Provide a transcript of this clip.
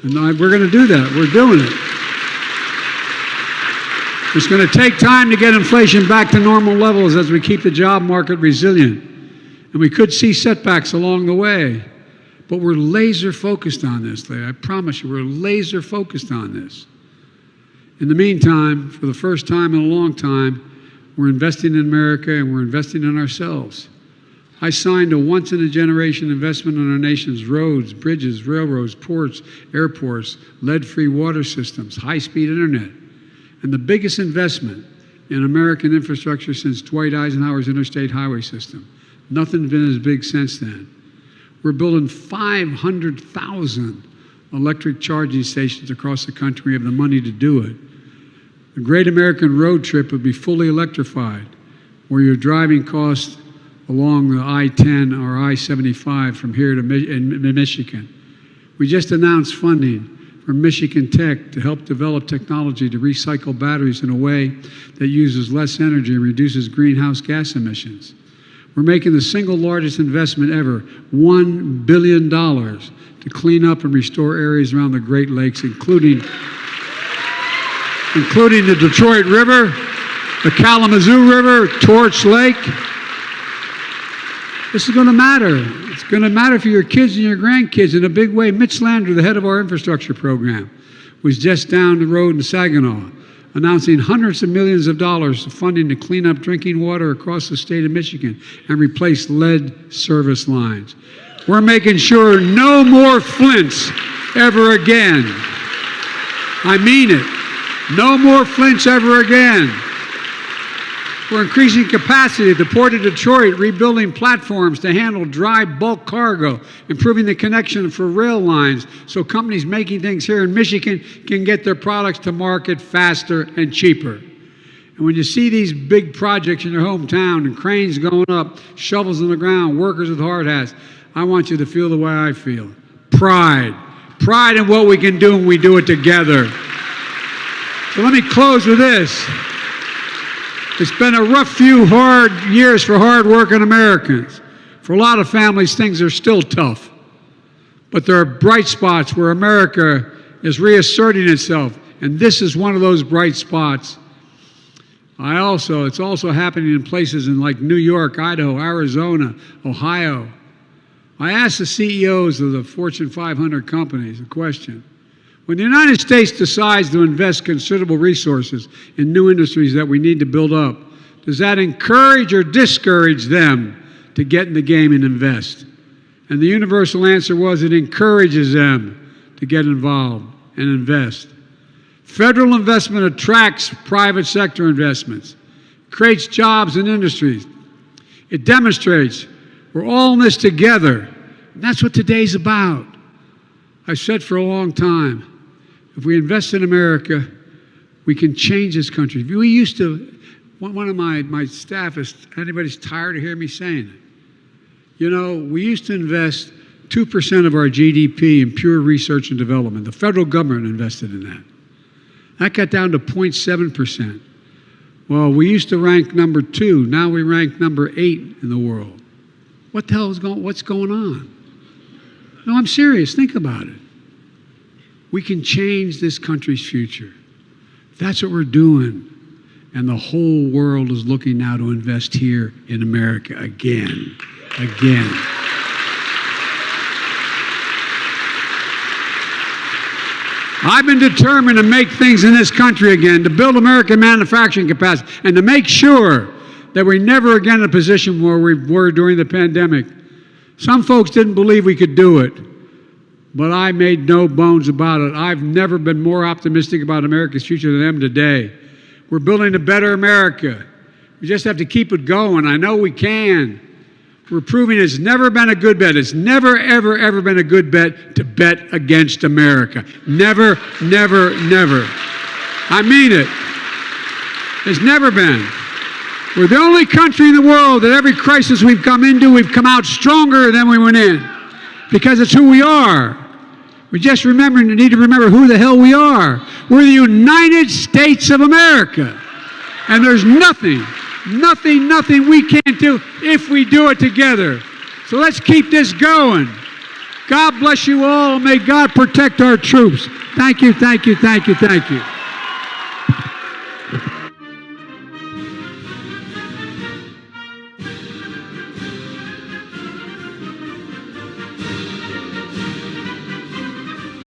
And we're going to do that. We're doing it. It's going to take time to get inflation back to normal levels as we keep the job market resilient. And we could see setbacks along the way. But we're laser focused on this, Larry. I promise you, we're laser focused on this. In the meantime, for the first time in a long time, we're investing in America and we're investing in ourselves. I signed a once-in-a-generation investment in our nation's roads, bridges, railroads, ports, airports, lead-free water systems, high-speed internet, and the biggest investment in American infrastructure since Dwight Eisenhower's interstate highway system. Nothing's been as big since then. We're building 500,000 electric charging stations across the country. We have the money to do it. The Great American Road Trip would be fully electrified, where your driving costs along the I-10 or I-75 from here to Michigan. We just announced funding from Michigan Tech to help develop technology to recycle batteries in a way that uses less energy and reduces greenhouse gas emissions. We're making the single largest investment ever, $1 billion, to clean up and restore areas around the Great Lakes, including the Detroit River, the Kalamazoo River, Torch Lake. This is going to matter. It's going to matter for your kids and your grandkids in a big way. Mitch Landrieu, the head of our infrastructure program, was just down the road in Saginaw, announcing hundreds of millions of dollars of funding to clean up drinking water across the state of Michigan and replace lead service lines. We're making sure no more Flints ever again. I mean it. No more Flints ever again. We're increasing capacity at the Port of Detroit, rebuilding platforms to handle dry bulk cargo, improving the connection for rail lines so companies making things here in Michigan can get their products to market faster and cheaper. And when you see these big projects in your hometown and cranes going up, shovels in the ground, workers with hard hats, I want you to feel the way I feel. Pride. Pride in what we can do when we do it together. So let me close with this. It's been a rough few hard years for hard-working Americans. For a lot of families, things are still tough. But there are bright spots where America is reasserting itself, and this is one of those bright spots. It's also happening in places in like New York, Idaho, Arizona, Ohio. I asked the CEOs of the Fortune 500 companies a question. When the United States decides to invest considerable resources in new industries that we need to build up, does that encourage or discourage them to get in the game and invest? And the universal answer was it encourages them to get involved and invest. Federal investment attracts private sector investments, creates jobs and industries. It demonstrates we're all in this together. And that's what today's about. I've said for a long time, if we invest in America, we can change this country. We used to, one of my staff, if anybody's tired of hearing me saying it, you know, we used to invest 2% of our GDP in pure research and development. The federal government invested in that. That got down to 0.7%. Well, we used to rank number 2. Now we rank number 8 in the world. What the hell is what's going on? No, I'm serious. Think about it. We can change this country's future. That's what we're doing. And the whole world is looking now to invest here in America again. Again. I've been determined to make things in this country again, to build American manufacturing capacity, and to make sure that we're never again in a position where we were during the pandemic. Some folks didn't believe we could do it. But I made no bones about it. I've never been more optimistic about America's future than I am today. We're building a better America. We just have to keep it going. I know we can. We're proving it's never been a good bet. It's never, ever, ever been a good bet to bet against America. Never, never, never. I mean it. It's never been. We're the only country in the world that every crisis we've come into, we've come out stronger than we went in. Because it's who we are. We just need to remember who the hell we are. We're the United States of America. And there's nothing we can't do if we do it together. So let's keep this going. God bless you all. May God protect our troops. Thank you, thank you, thank you, thank you.